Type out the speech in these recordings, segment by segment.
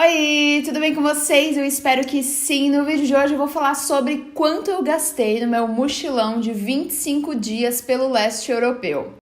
Oi, tudo bem com vocês? Eu espero que sim. No vídeo de hoje eu vou falar sobre quanto eu gastei no meu mochilão de 25 dias pelo leste europeu.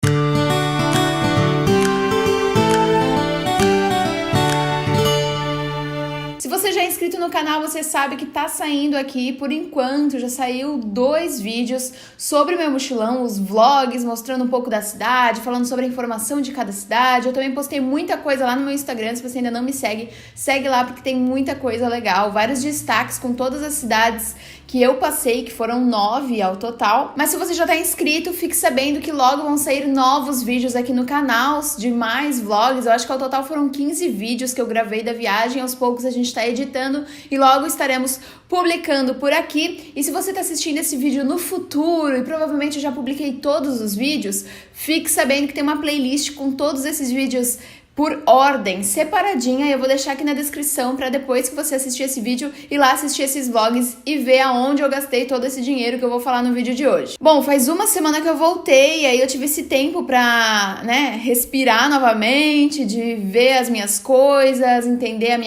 Se você já é inscrito no canal, você sabe que tá saindo aqui, por enquanto, já saiu 2 vídeos sobre o meu mochilão, os vlogs, mostrando um pouco da cidade, falando sobre a informação de cada cidade. Eu também postei muita coisa lá no meu Instagram, se você ainda não me segue, segue lá porque tem muita coisa legal, vários destaques com todas as cidades que eu passei, que foram 9 ao total. Mas se você já tá inscrito, fique sabendo que logo vão sair novos vídeos aqui no canal, de mais vlogs. Eu acho que ao total foram 15 vídeos que eu gravei da viagem, aos poucos a gente tá editando e logo estaremos publicando por aqui. E se você tá assistindo esse vídeo no futuro, e provavelmente eu já publiquei todos os vídeos, fique sabendo que tem uma playlist com todos esses vídeos por ordem, separadinha, e eu vou deixar aqui na descrição para depois que você assistir esse vídeo, ir lá assistir esses vlogs e ver aonde eu gastei todo esse dinheiro que eu vou falar no vídeo de hoje. Bom, faz uma semana que eu voltei, e aí eu tive esse tempo pra, respirar novamente, de ver as minhas coisas, entender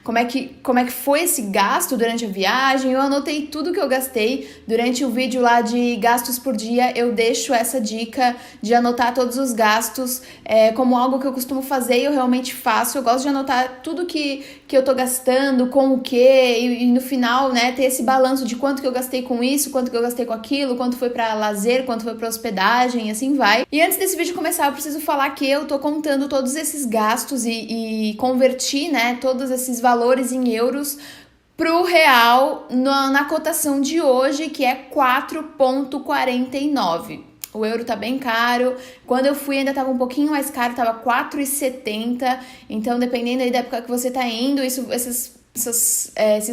como é que foi esse gasto durante a viagem. Eu anotei tudo que eu gastei durante o vídeo lá de gastos por dia. Eu deixo essa dica de anotar todos os gastos como algo que eu costumo fazer e eu realmente faço. Eu gosto de anotar tudo que eu tô gastando, com o quê, e no final, ter esse balanço de quanto que eu gastei com isso, quanto que eu gastei com aquilo, quanto foi pra lazer, quanto foi pra hospedagem, e assim vai. E antes desse vídeo começar, eu preciso falar que eu tô contando todos esses gastos e converti, todos esses valores em euros pro real na cotação de hoje, que é 4,49. O euro tá bem caro. Quando eu fui ainda tava um pouquinho mais caro, tava 4,70. Então, dependendo aí da época que você tá indo, esses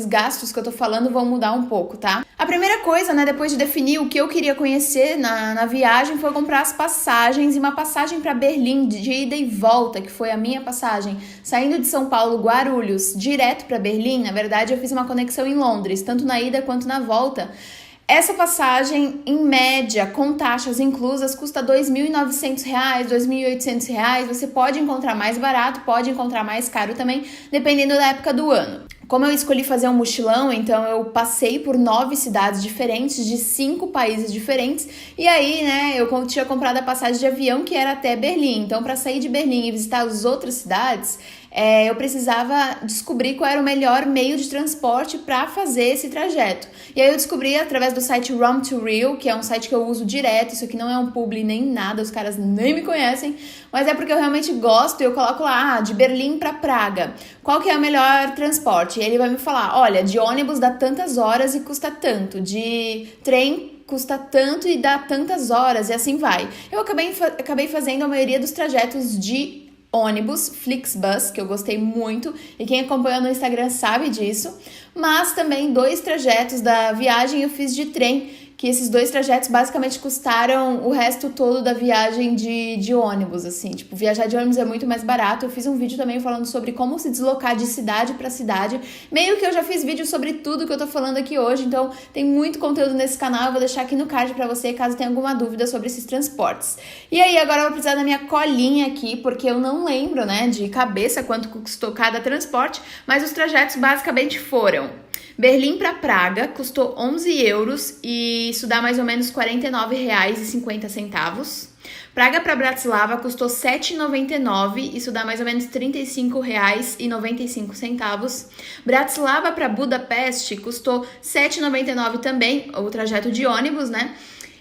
gastos que eu tô falando vão mudar um pouco, tá? A primeira coisa, depois de definir o que eu queria conhecer na viagem, foi comprar as passagens, e uma passagem para Berlim de ida e volta, que foi a minha passagem, saindo de São Paulo, Guarulhos, direto para Berlim. Na verdade, eu fiz uma conexão em Londres, tanto na ida quanto na volta. Essa passagem, em média, com taxas inclusas, custa R$ 2.900, R$ 2.800. Você pode encontrar mais barato, pode encontrar mais caro também, dependendo da época do ano. Como eu escolhi fazer um mochilão, então eu passei por 9 cidades diferentes, de 5 países diferentes, e aí, eu tinha comprado a passagem de avião, que era até Berlim. Então, para sair de Berlim e visitar as outras cidades, eu precisava descobrir qual era o melhor meio de transporte para fazer esse trajeto. E aí eu descobri através do site Rom to Real, que é um site que eu uso direto. Isso aqui não é um publi nem nada, os caras nem me conhecem, mas é porque eu realmente gosto. E eu coloco lá, de Berlim para Praga, qual que é o melhor transporte? E ele vai me falar, olha, de ônibus dá tantas horas e custa tanto, de trem custa tanto e dá tantas horas, e assim vai. Eu acabei fazendo a maioria dos trajetos de ônibus, Flixbus, que eu gostei muito, e quem acompanha no Instagram sabe disso, mas também 2 trajetos da viagem eu fiz de trem, que esses 2 trajetos basicamente custaram o resto todo da viagem de ônibus, assim, viajar de ônibus é muito mais barato. Eu fiz um vídeo também falando sobre como se deslocar de cidade para cidade, meio que eu já fiz vídeo sobre tudo que eu tô falando aqui hoje, então tem muito conteúdo nesse canal. Eu vou deixar aqui no card pra você, caso tenha alguma dúvida sobre esses transportes. E aí, agora eu vou precisar da minha colinha aqui, porque eu não lembro, de cabeça quanto custou cada transporte, mas os trajetos basicamente foram: Berlim para Praga custou 11 euros, e isso dá mais ou menos R$ 49,50. Praga para Bratislava custou R$ 7,99, isso dá mais ou menos R$ 35,95. Bratislava para Budapeste custou R$ 7,99 também, o trajeto de ônibus,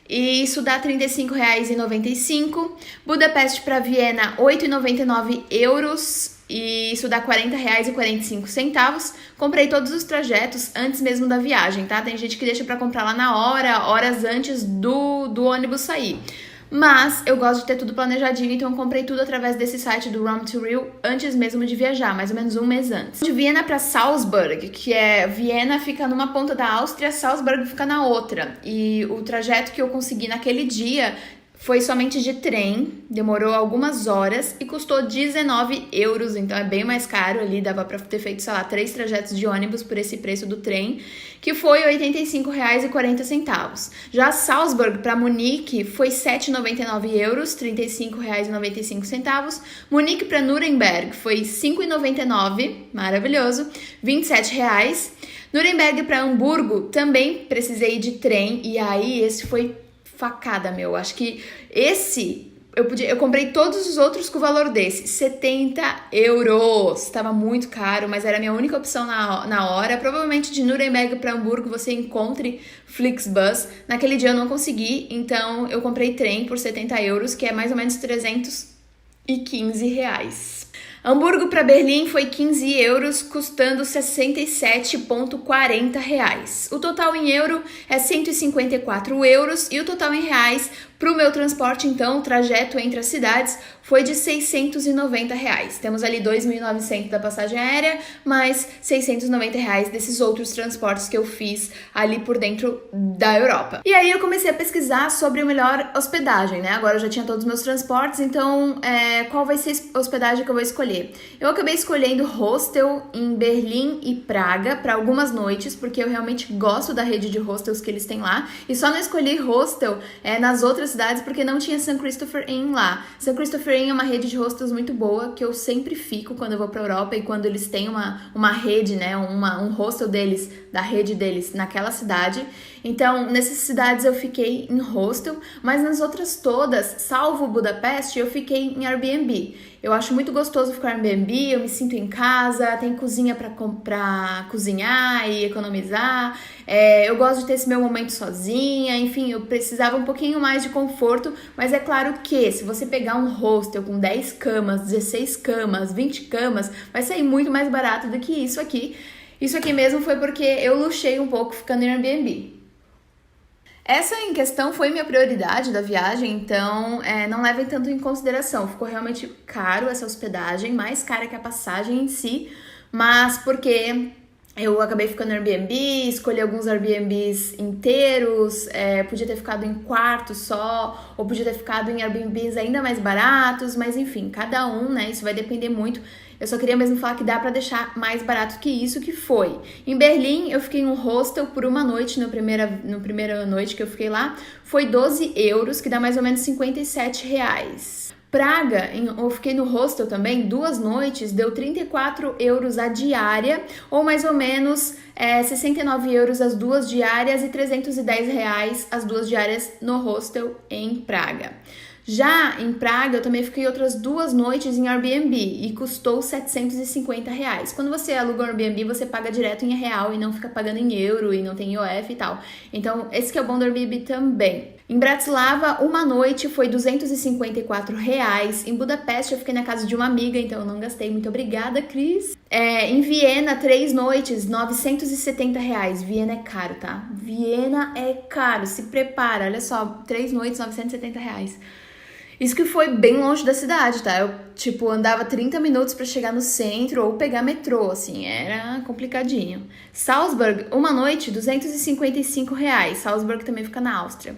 e isso dá R$ 35,95. Budapeste para Viena, 8,99 euros. E isso dá R$ 40,45. Comprei todos os trajetos antes mesmo da viagem, tá? Tem gente que deixa pra comprar lá na hora, horas antes do ônibus sair. Mas eu gosto de ter tudo planejadinho, então eu comprei tudo através desse site do Rom to Real antes mesmo de viajar, mais ou menos um mês antes. De Viena para Salzburg, que Viena fica numa ponta da Áustria, Salzburg fica na outra. E o trajeto que eu consegui naquele dia Foi somente de trem, demorou algumas horas e custou 19 euros, então é bem mais caro ali, dava pra ter feito, sei lá, 3 trajetos de ônibus por esse preço do trem, que foi R$ 85,40. Já Salzburg para Munique foi 7,99 euros, R$ 35,95. Munique para Nuremberg foi 5,99, maravilhoso, R$ 27 reais. Nuremberg para Hamburgo também precisei de trem, e aí esse foi facada, meu. Acho que esse eu comprei todos os outros com o valor desse, 70 euros. Tava muito caro, mas era a minha única opção na hora. Provavelmente de Nuremberg para Hamburgo você encontre Flixbus. Naquele dia eu não consegui, então eu comprei trem por 70 euros, que é mais ou menos 315 reais. Hamburgo para Berlim foi 15 euros, custando 67,40 reais. O total em euro é 154 euros e o total em reais para o meu transporte, então, o trajeto entre as cidades, foi de 690 reais. Temos ali 2.900 da passagem aérea, mais 690 reais desses outros transportes que eu fiz ali por dentro da Europa. E aí eu comecei a pesquisar sobre a melhor hospedagem, né? Agora eu já tinha todos os meus transportes, então qual vai ser a hospedagem que eu vou escolher? Eu acabei escolhendo hostel em Berlim e Praga para algumas noites, porque eu realmente gosto da rede de hostels que eles têm lá, e só não escolhi hostel nas outras cidades porque não tinha St. Christopher Inn lá. St. Christopher Inn é uma rede de hostels muito boa, que eu sempre fico quando eu vou pra Europa, e quando eles têm uma rede, né, um hostel deles, da rede deles naquela cidade. Então, nessas cidades eu fiquei em hostel, mas nas outras todas, salvo Budapeste, eu fiquei em Airbnb. Eu acho muito gostoso ficar em Airbnb, eu me sinto em casa, tem cozinha pra cozinhar e economizar. Eu gosto de ter esse meu momento sozinha, enfim, eu precisava um pouquinho mais de conforto, mas é claro que se você pegar um hostel com 10 camas, 16 camas, 20 camas, vai sair muito mais barato do que isso aqui. Isso aqui mesmo foi porque eu luxei um pouco ficando em Airbnb. Essa em questão foi minha prioridade da viagem, então não levem tanto em consideração. Ficou realmente caro essa hospedagem, mais cara que a passagem em si, mas porque eu acabei ficando no Airbnb, escolhi alguns Airbnbs inteiros, podia ter ficado em quarto só, ou podia ter ficado em Airbnbs ainda mais baratos, mas enfim, cada um, né, isso vai depender muito. Eu só queria mesmo falar que dá pra deixar mais barato que isso, que foi. Em Berlim, eu fiquei em um hostel por uma noite, na primeira noite que eu fiquei lá, foi 12 euros, que dá mais ou menos 57 reais. Praga, eu fiquei no hostel também, 2 noites, deu 34 euros a diária, ou mais ou menos 69 euros as 2 diárias e 310 reais as 2 diárias no hostel em Praga. Já em Praga, eu também fiquei outras 2 noites em Airbnb e custou 750 reais. Quando você aluga um Airbnb, você paga direto em real e não fica pagando em euro e não tem IOF e tal. Então, esse que é o bom do Airbnb também. Em Bratislava, uma noite foi 254 reais. Em Budapeste, eu fiquei na casa de uma amiga, então eu não gastei. Muito obrigada, Cris. Em Viena, 3 noites, 970 reais. Viena é caro, tá? Viena é caro. Se prepara, olha só, 3 noites, 970 reais. Isso que foi bem longe da cidade, tá? Eu, andava 30 minutos pra chegar no centro ou pegar metrô, assim, era complicadinho. Salzburg, uma noite, 255 reais. Salzburg também fica na Áustria.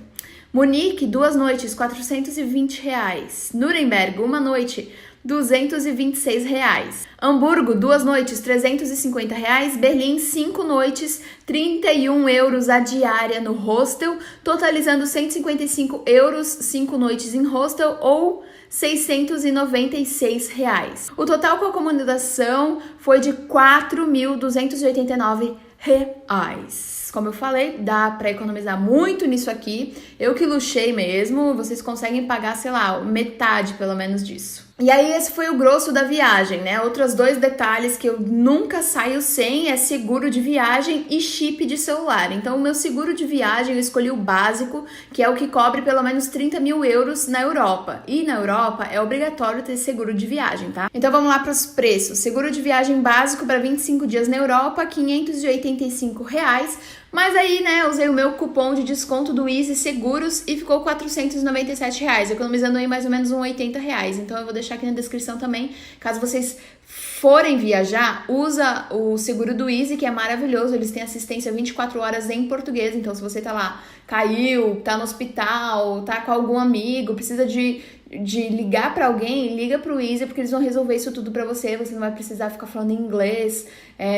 Munique, 2 noites, 420 reais. Nuremberg, uma noite, 226 reais. Hamburgo, 2 noites, 350 reais. Berlim, 5 noites, 31 euros a diária no hostel, totalizando 155 euros, 5 noites em hostel, ou 696 reais. O total com a acomodação foi de 4.289 reais. Como eu falei, dá pra economizar muito nisso aqui. Eu que luxei mesmo, vocês conseguem pagar, sei lá, metade pelo menos disso. E aí esse foi o grosso da viagem, né? Outros 2 detalhes que eu nunca saio sem é seguro de viagem e chip de celular. Então o meu seguro de viagem eu escolhi o básico, que é o que cobre pelo menos 30 mil euros na Europa. E na Europa é obrigatório ter seguro de viagem, tá? Então vamos lá para os preços. Seguro de viagem básico para 25 dias na Europa, 585 reais. Mas aí, né, usei o meu cupom de desconto do Easy Seguros e ficou 497 reais, economizando aí mais ou menos uns 80 reais. Então eu vou deixar aqui na descrição também, caso vocês forem viajar, usa o seguro do Easy, que é maravilhoso. Eles têm assistência 24 horas em português. Então, se você tá lá, caiu, tá no hospital, tá com algum amigo, precisa de ligar pra alguém, liga pro Easy, porque eles vão resolver isso tudo pra você. Você não vai precisar ficar falando inglês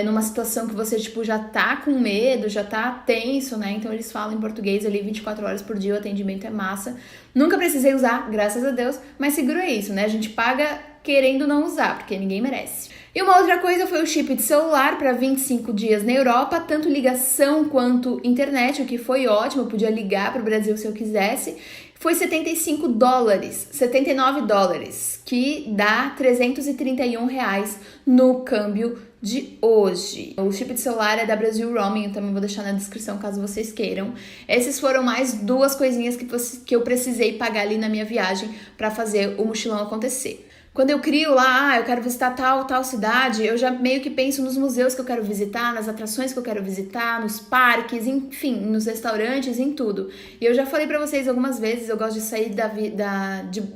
numa situação que você, tipo, já tá com medo, já tá tenso, né? Então, eles falam em português ali 24 horas por dia, o atendimento é massa. Nunca precisei usar, graças a Deus, mas seguro é isso, né? A gente paga querendo não usar, porque ninguém merece. E uma outra coisa foi o chip de celular para 25 dias na Europa, tanto ligação quanto internet, o que foi ótimo, eu podia ligar para o Brasil se eu quisesse. Foi $75, $79, que dá R$331 no câmbio de hoje. O chip de celular é da Brasil Roaming, eu também vou deixar na descrição caso vocês queiram. Essas foram mais duas coisinhas que eu precisei pagar ali na minha viagem para fazer o mochilão acontecer. Quando eu crio lá, eu quero visitar tal cidade, eu já meio que penso nos museus que eu quero visitar, nas atrações que eu quero visitar, nos parques, enfim, nos restaurantes, em tudo. E eu já falei pra vocês algumas vezes, eu gosto de sair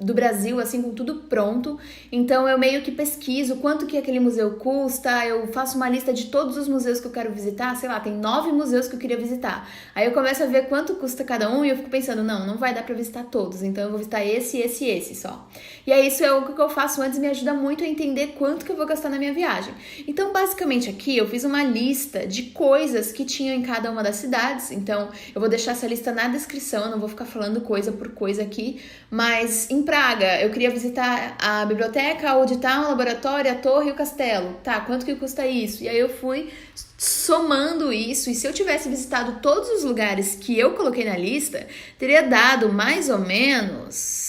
do Brasil, assim, com tudo pronto. Então, eu meio que pesquiso quanto que aquele museu custa, eu faço uma lista de todos os museus que eu quero visitar, sei lá, tem 9 museus que eu queria visitar. Aí eu começo a ver quanto custa cada um e eu fico pensando, não vai dar pra visitar todos, então eu vou visitar esse só. E aí, isso é o que eu faço antes, me ajuda muito a entender quanto que eu vou gastar na minha viagem. Então, basicamente aqui, eu fiz uma lista de coisas que tinham em cada uma das cidades. Então, eu vou deixar essa lista na descrição, eu não vou ficar falando coisa por coisa aqui. Mas, em Praga, eu queria visitar a biblioteca, o auditório, o laboratório, a torre e o castelo. Tá, quanto que custa isso? E aí eu fui somando isso, e se eu tivesse visitado todos os lugares que eu coloquei na lista, teria dado mais ou menos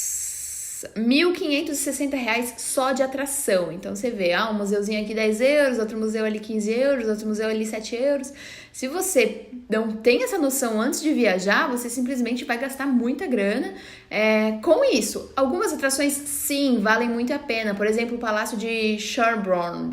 R$1.560 só de atração. Então você vê, um museuzinho aqui 10 euros, outro museu ali 15 euros, outro museu ali 7 euros. Se você não tem essa noção antes de viajar, você simplesmente vai gastar muita grana com isso. Algumas atrações, sim, valem muito a pena. Por exemplo, o Palácio de Schönbrunn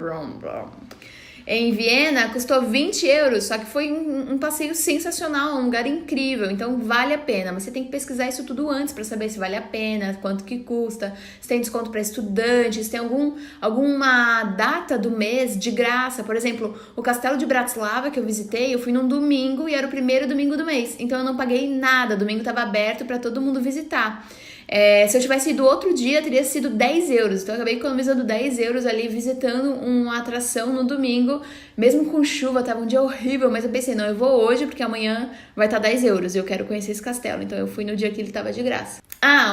em Viena custou 20 euros, só que foi um passeio sensacional, um lugar incrível, então vale a pena. Mas você tem que pesquisar isso tudo antes para saber se vale a pena, quanto que custa, se tem desconto para estudantes, se tem alguma data do mês de graça. Por exemplo, o Castelo de Bratislava que eu visitei, eu fui num domingo e era o primeiro domingo do mês, então eu não paguei nada, domingo estava aberto para todo mundo visitar. Se eu tivesse ido outro dia, teria sido 10 euros. Então eu acabei economizando 10 euros ali visitando uma atração no domingo. Mesmo com chuva, tava um dia horrível, mas eu pensei, não, eu vou hoje porque amanhã vai estar 10 euros e eu quero conhecer esse castelo. Então eu fui no dia que ele tava de graça.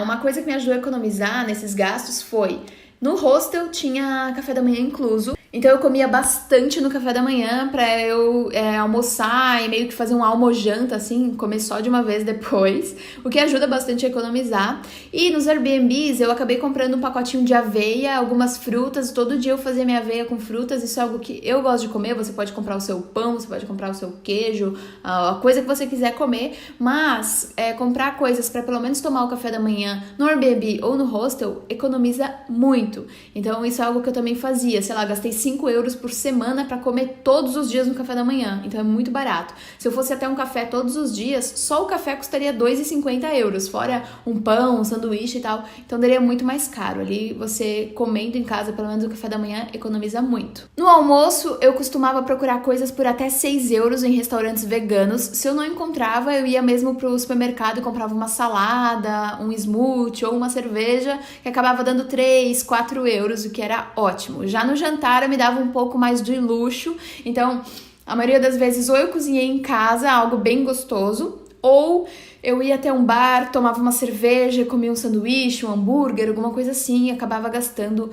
Uma coisa que me ajudou a economizar nesses gastos foi... No hostel tinha café da manhã incluso, então eu comia bastante no café da manhã pra eu almoçar e meio que fazer um almojanta, assim, comer só de uma vez depois, o que ajuda bastante a economizar. E nos Airbnbs eu acabei comprando um pacotinho de aveia, algumas frutas, todo dia eu fazia minha aveia com frutas, isso é algo que eu gosto de comer. Você pode comprar o seu pão, você pode comprar o seu queijo, a coisa que você quiser comer, mas comprar coisas pra pelo menos tomar o café da manhã no Airbnb ou no hostel economiza muito. Então isso é algo que eu também fazia, sei lá, gastei 5 euros por semana pra comer todos os dias no café da manhã, então é muito barato. Se eu fosse até um café todos os dias, só o café custaria 2,50 euros, fora um pão, um sanduíche e tal, então daria muito mais caro. Ali você comendo em casa, pelo menos o café da manhã, economiza muito. No almoço, eu costumava procurar coisas por até 6 euros em restaurantes veganos. Se eu não encontrava, eu ia mesmo pro supermercado e comprava uma salada, um smoothie ou uma cerveja, que acabava dando 3, 4 euros, o que era ótimo. Já no jantar eu me dava um pouco mais de luxo, então a maioria das vezes ou eu cozinhei em casa algo bem gostoso, ou eu ia até um bar, tomava uma cerveja, comia um sanduíche, um hambúrguer, alguma coisa assim, e acabava gastando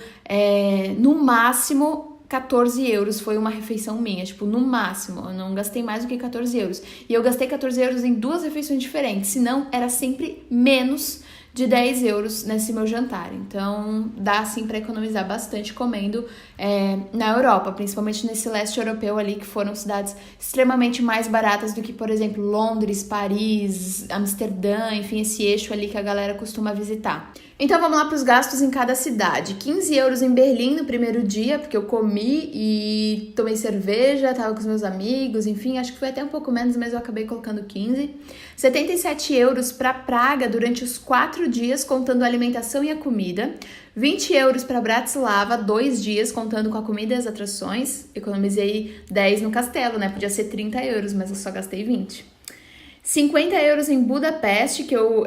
no máximo 14 euros. Foi uma refeição minha, tipo, no máximo, eu não gastei mais do que 14 euros. E eu gastei 14 euros em 2 refeições diferentes, senão era sempre menos de 10 euros nesse meu jantar. Então dá assim para economizar bastante comendo na Europa, principalmente nesse leste europeu ali, que foram cidades extremamente mais baratas do que, por exemplo, Londres, Paris, Amsterdã, enfim, esse eixo ali que a galera costuma visitar. Então vamos lá para os gastos em cada cidade. 15 euros em Berlim no primeiro dia, porque eu comi e tomei cerveja, tava com os meus amigos, enfim, acho que foi até um pouco menos, mas eu acabei colocando 15. 77 euros para Praga durante os 4 4 dias, contando a alimentação e a comida. 20 euros para Bratislava, 2 dias, contando com a comida e as atrações. Economizei 10 no castelo, né? Podia ser 30 euros, mas eu só gastei 20. 50 euros em Budapeste, que eu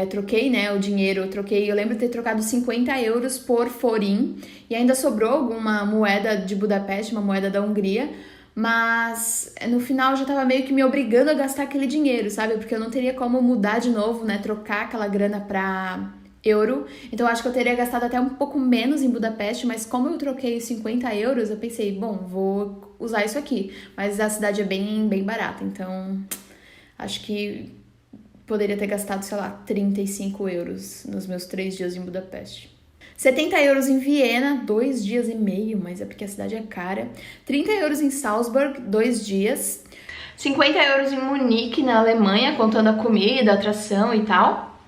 troquei, né, o dinheiro, eu lembro de ter trocado 50 euros por forim, e ainda sobrou alguma moeda de Budapeste, uma moeda da Hungria, mas no final eu já tava meio que me obrigando a gastar aquele dinheiro, sabe, porque eu não teria como mudar de novo, né, trocar aquela grana pra euro, então eu acho que eu teria gastado até um pouco menos em Budapeste, mas como eu troquei 50 euros, eu pensei, bom, vou usar isso aqui, mas a cidade é bem barata, então acho que poderia ter gastado, sei lá, 35 euros nos meus 3 dias em Budapeste. 70 euros em Viena, 2 dias e meio, mas é porque a cidade é cara. 30 euros em Salzburg, 2 dias. 50 euros em Munique, na Alemanha, contando a comida, a atração e tal.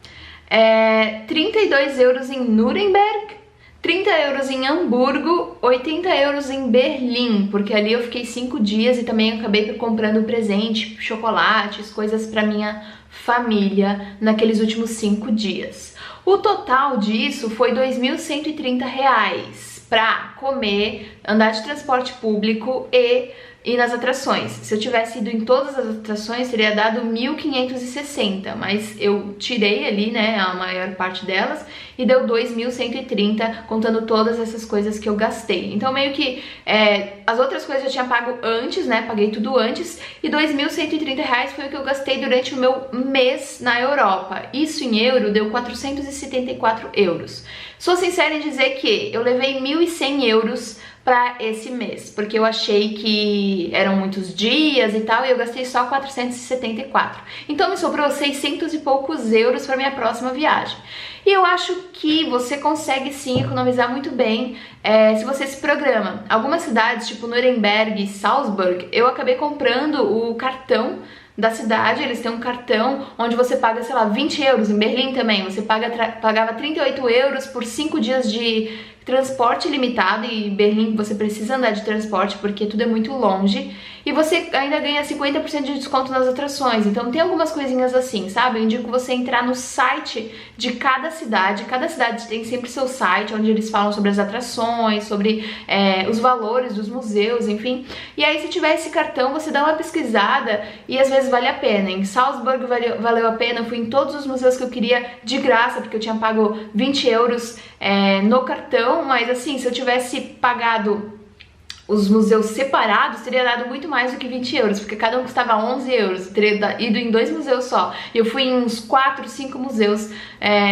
32 euros em Nuremberg. 30 euros em Hamburgo, 80 euros em Berlim, porque ali eu fiquei 5 dias e também acabei comprando presente, chocolates, coisas para minha família naqueles últimos 5 dias. O total disso foi R$2.130 para comer, andar de transporte público e ir nas atrações. Se eu tivesse ido em todas as atrações, teria dado 1.560, mas eu tirei ali, né, a maior parte delas e deu 2.130, contando todas essas coisas que eu gastei. Então, meio que as outras coisas eu tinha pago antes, né, paguei tudo antes, e 2.130 foi o que eu gastei durante o meu mês na Europa. Isso em euro deu 474 euros. Sou sincera em dizer que eu levei 1.100 euros para esse mês, porque eu achei que eram muitos dias e tal, e eu gastei só 474. Então me sobrou 600 e poucos euros para minha próxima viagem. E eu acho que você consegue sim economizar muito bem se você se programa. Algumas cidades, tipo Nuremberg e Salzburg, eu acabei comprando o cartão da cidade, eles têm um cartão onde você paga, sei lá, 20 euros. Em Berlim também, você pagava 38 euros por 5 dias de transporte limitado, e em Berlim você precisa andar de transporte porque tudo é muito longe, e você ainda ganha 50% de desconto nas atrações. Então tem algumas coisinhas assim, sabe? Eu indico você entrar no site de cada cidade tem sempre seu site, onde eles falam sobre as atrações, sobre os valores dos museus, enfim. E aí, se tiver esse cartão, você dá uma pesquisada e às vezes vale a pena. Em Salzburg valeu a pena, eu fui em todos os museus que eu queria de graça, porque eu tinha pago 20 euros no cartão, mas assim, se eu tivesse pagado os museus separados, teria dado muito mais do que 20 euros, porque cada um custava 11 euros, teria ido em 2 museus só, e eu fui em uns 4, 5 museus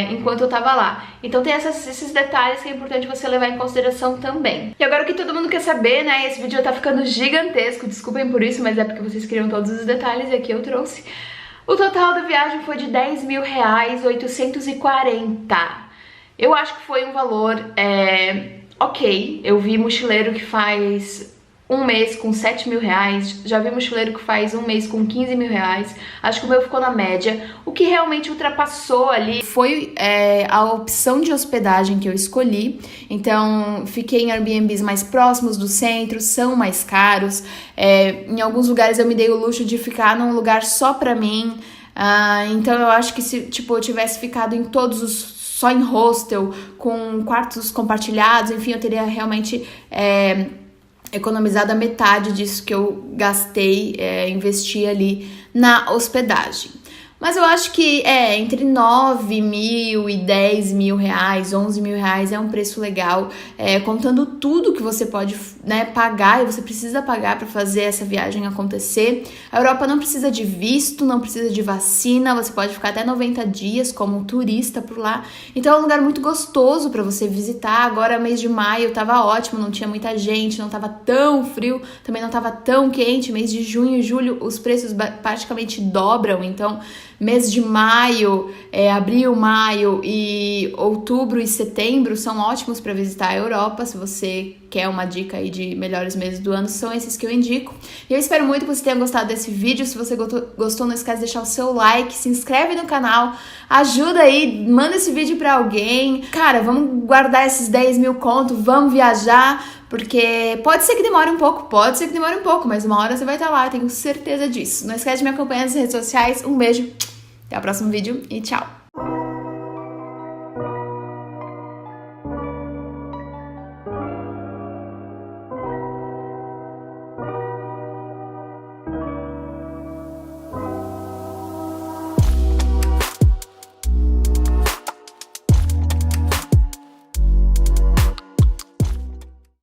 enquanto eu tava lá. Então tem esses detalhes que é importante você levar em consideração também. E agora o que todo mundo quer saber, né, esse vídeo tá ficando gigantesco, desculpem por isso, mas é porque vocês queriam todos os detalhes e aqui eu trouxe. O total da viagem foi de R$10.840. Eu acho que foi um valor ok. Eu vi mochileiro que faz um mês com 7 mil reais, já vi mochileiro que faz um mês com 15 mil reais, acho que o meu ficou na média. O que realmente ultrapassou ali foi a opção de hospedagem que eu escolhi. Então fiquei em Airbnbs mais próximos do centro, são mais caros, em alguns lugares eu me dei o luxo de ficar num lugar só pra mim, então eu acho que se eu tivesse ficado em todos os só em hostel, com quartos compartilhados, enfim, eu teria realmente economizado a metade disso que eu gastei, investi ali na hospedagem. Mas eu acho que entre 9 mil e 10 mil reais, 11 mil reais é um preço legal, contando tudo que você pode, né, pagar e você precisa pagar para fazer essa viagem acontecer. A Europa não precisa de visto, não precisa de vacina, você pode ficar até 90 dias como um turista por lá. Então é um lugar muito gostoso para você visitar. Agora, mês de maio, tava ótimo, não tinha muita gente, não tava tão frio, também não tava tão quente. Mês de junho e julho, os preços praticamente dobram, então mês de maio, abril, maio e outubro e setembro são ótimos para visitar a Europa. Se você quer uma dica aí de melhores meses do ano, são esses que eu indico. E eu espero muito que você tenha gostado desse vídeo. Se você gostou, não esquece de deixar o seu like, se inscreve no canal, ajuda aí, manda esse vídeo para alguém. Cara, vamos guardar esses 10 mil conto, vamos viajar, porque pode ser que demore um pouco, mas uma hora você vai estar lá, eu tenho certeza disso. Não esquece de me acompanhar nas redes sociais. Um beijo, até o próximo vídeo e tchau!